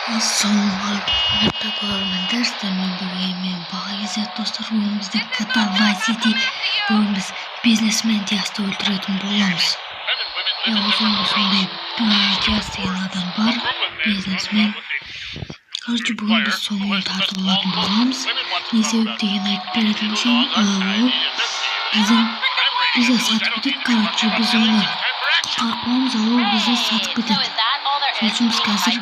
Ассалаумағалейкум көрермендер, сіздермен бірге мен БАХА KZ достар. Бізде катавазиди бүгін біз бизнесмен Диазды өлтіретін боламыз. Осында сондай Диаз деген адам бар, бизнесмен. Короче, бүгін біз соңын тартып алатын боламыз. Не себеп деген айтып беретін болсам, ол бізді сатып кетеді. Короче, біз оны қақпамыз, ал ол бізді сатып кетеді. Сол үшін біз қазір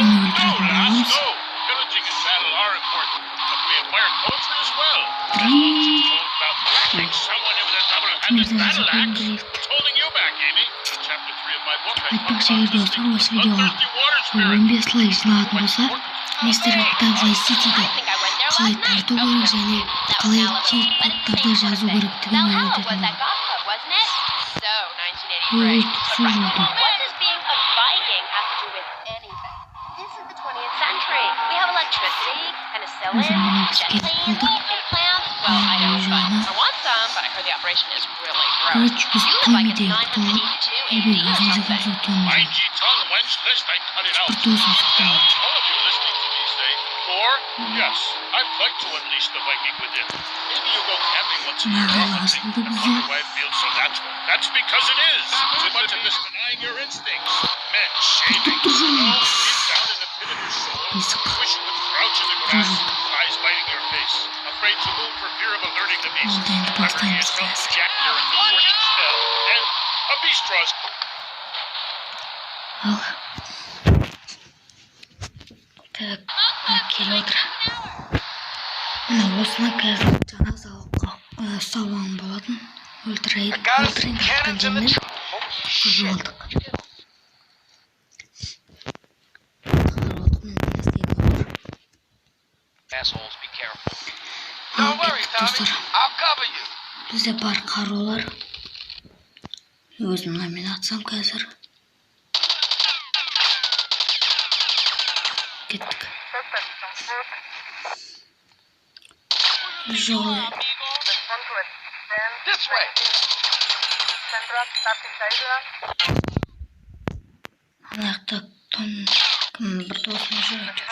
onu öldürelim bolamız. Айтпақшы, егер достар осы видеоға 15 лайк жиналатын болса, Mr.Diaz'ды қалай тарту керек және қалай чит кодтарды жазу керектігін үйрететін боламын. Су жолды. Өзім мұны біз кетіп қалдық. Короче, біз тоймедегі құтылып, ебе өзімізді кімсі тоймедегі. Бір досым шықты алды. Маған асылды бізді. Құтып тұр жоғын. Бесік. Oldu, енді бастаймыз қазір. Ал. Так, келіп отыр. Мына осыны қазір жаңа салуан болатын. Өлтірейін тартқан жемдер. Қызы алдық. Ал кеттік достар. Бізде бар қарулар. Өзімді мен атсам қазір. Кеттік. Жол. Аяқта кім бір досым жүріп жүр.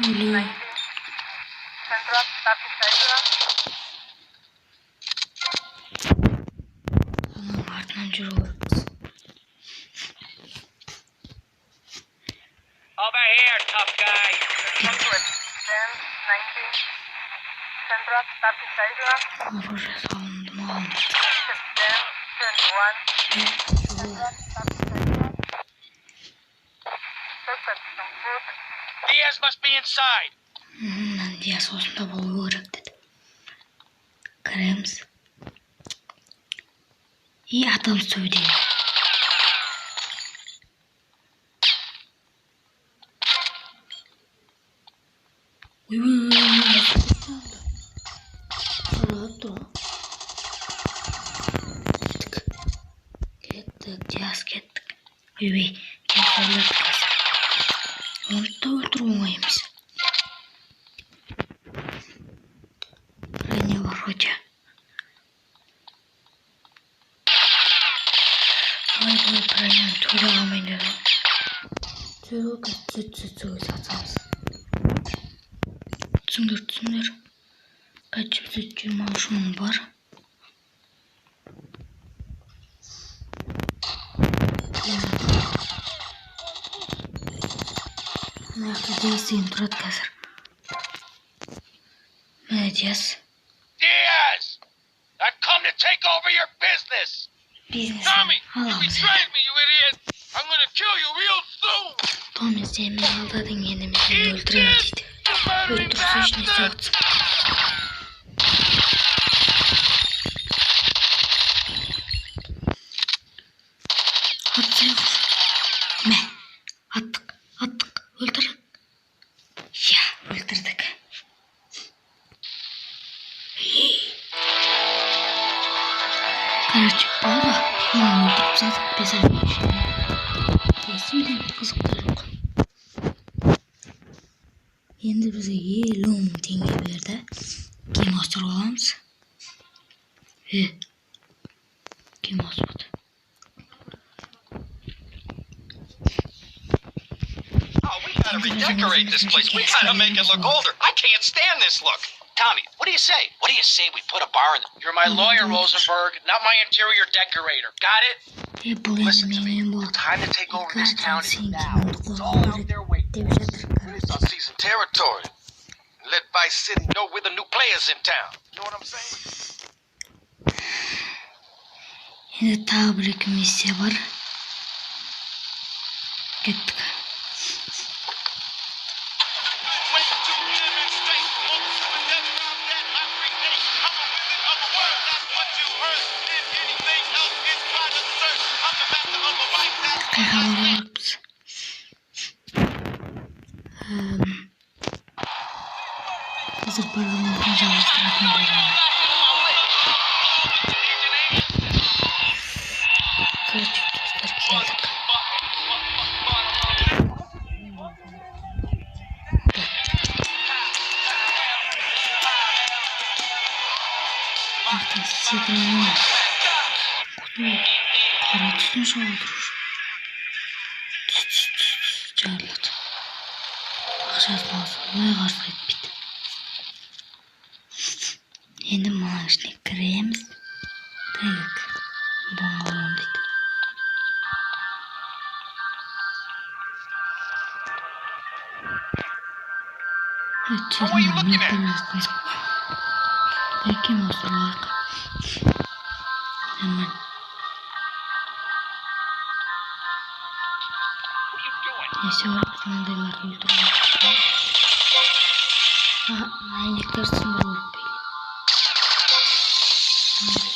Өлі. Оның артынан жүру керекпіз. Оружие салынды маған. Diaz must be inside. Diaz осында болу керек деді. Кіреміз. И атамыз сөйдейді. Кеттік, Диаз кеттік. Кеттік. Оны да өлтіру оңай емес. Брене воротя. Давай брене төре алмайын деді. Түзі сатсамыз. Түсіңдер. Қайтып 23 мың бар. Diaz деген тұрады қазір. Міне Diaz. Diaz! I've come to take over your business! Бизнесмен аламыз. I'm gonna kill you real soon! Tommy сен мен алдадың, енді мен сені өлтіремін дейді. Өлтірсе ешнәрсе отсын. Атсайық. Мә, аттық, өлтірдік. Я, өлтірдік. Короче, баба, оны өлтіріп сатып бесіп. Есімден қызықта жоқ. Енді бізге 50 мың теңге берді. Кейін ауыстырып аламыз. Кем осы бұд? We gotta redecorate this place. We gotta make it look older. I can't stand this look. Tommy, what do you say? What do you say we put a bar in? You're my lawyer, Rosenberg, not my interior decorator. Got it? Listen to me. The time to take over this town is now. It's all out there waiting. It's unseasoned territory. Let Vice City know we're the new players in town. You know what I'm saying? Енді тағы бір-екі миссия бар. Кеттік. Қайға барамыз? Қазір барғанымыздың жалғастыратын боламын. Короче, достар, келдік. Артын секірмеймін. Қара түстен шығып отыруш. Жарылады. Ақшасын алсын, олай қарсы етпейді. Енді маған ішіне кіреміз. Так, бұңғалым дейді. What are you looking at? Бәкем осы лайық. Әмін. Несі бар, маңдайларды өлтіріп. Айнектер сындыру өріп бейлі.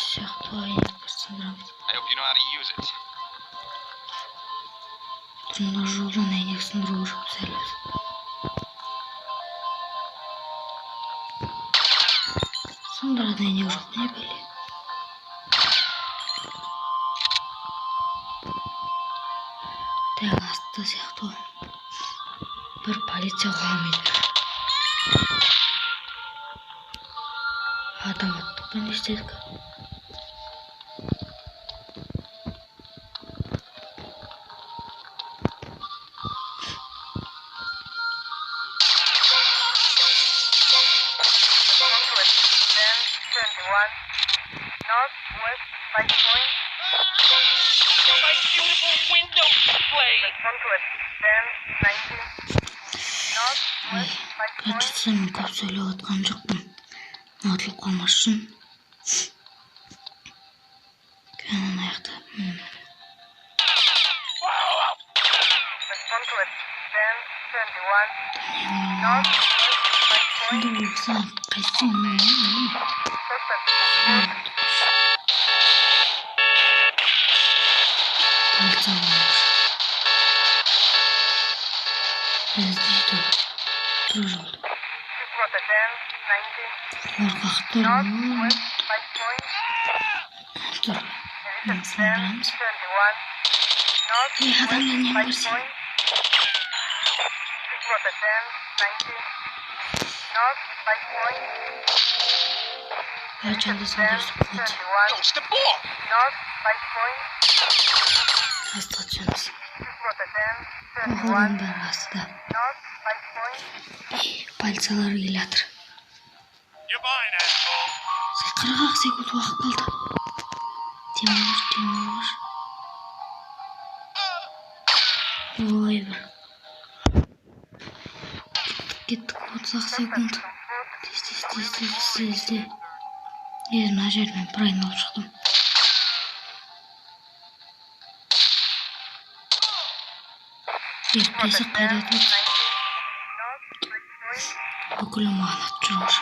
Сияқты айнектер сындырамыз. I hope you know how to use it. Тұрмда жолдан айнек сындыру өріп сәліз. Сындырады айнек жоқ, не бәле? Тәң асты сияқты. Бір полиция қоғамайды. Адам аттықпен естедік. Northwest 5 point. My beautiful window display. Northwest 10 90. Northwest 5 point. Кәтсем көп сөйлеп отқан жоқпын. Ұнатылып қалмас үшін. Кәнін аяқты. Northwest 10 21. Northwest 5 point. Бұл болса қайсы полиция болмаш. Біз дейді. Тұр жолды. Қорқақтар мұн. Тұр. Сындырамыз. Адамда не көрсен? Қачанда сындырсып болады. Don't step off. Астық жаныз. Оғылдан бәрі астыда. Полициялар келатыр. You're mine, asshole. Қырғақ секунд уақыт қалды. Темір. Ой, бір. Кеттік 30 секунд. Тез. Мына жермен бір айналып шықтым. Ертесі қайда тұр? Бүкілі маған атып жүрміш.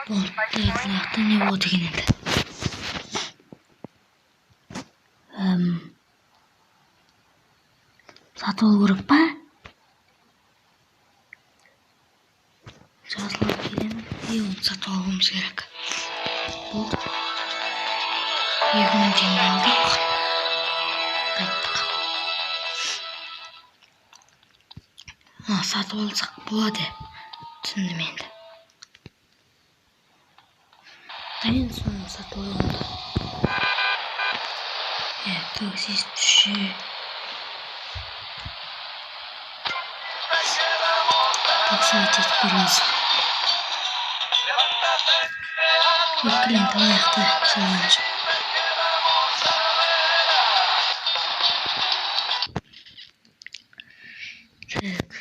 Болды, дәйділіяқты не болды деген енді. Сатып алу керек па? Жазылып келемін. Оны сатып алуымыз керек. Болды. 2000 теңге алдық. Қайттық. Сатып алсақ болады. Түсіндім енді. En son satu oldu. Evet, taksi düşü. Taksi çektiririz. Bekleyin, ayakta çalınca. Так.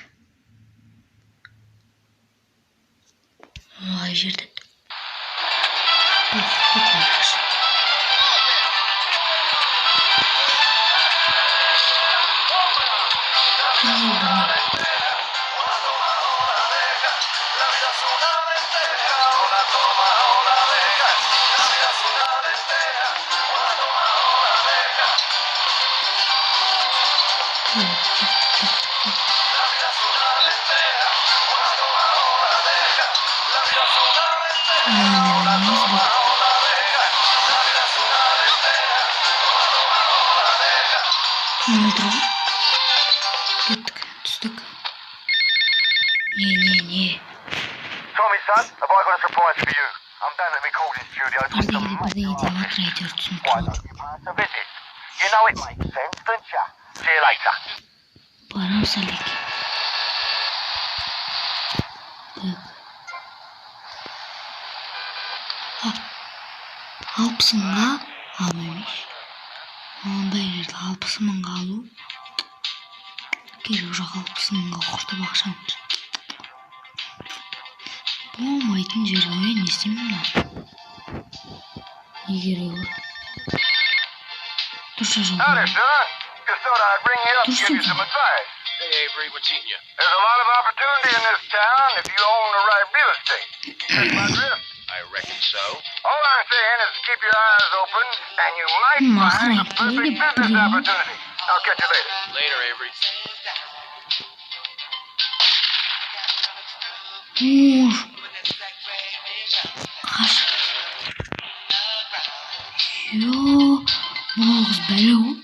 Ай, жерден. Кетеміз. Түстік. Не. Tommy, son, have I got a surprise for you? I'm down at the recording studio for some Бірдеңе деп айтыр түсініп Why қалды. don't you pass a visit? You know it makes sense, don't you? See you later. Барамыз әлек. Алпысынға алмаймыз. Ондай жерде 60 мыңға алу. Керек жоқ 60 мыңға құртып ақшамыз. Болмайтын жер ғой, не істеймін мына? Не керек ол? Дұрыс жол. Howdy, son. Just thought I'd ring you up and give you some advice. Hey, Avery, what's eating you? There's a lot of opportunity in this town if you own the right real estate. That's my drift. I reckon so. All I'm saying is keep your eyes open and you might find a perfect business opportunity. I'll catch you later. Later, Avery. Қаш. Бұл қыз бәле ғой.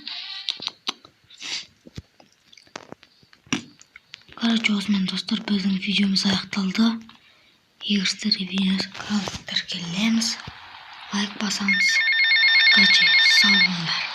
Короче, осымен достар, біздің видеомыз аяқталды. Егер сіздер видеоны тіркелеміз, лайк басамыз. Короче, сау болыңдар.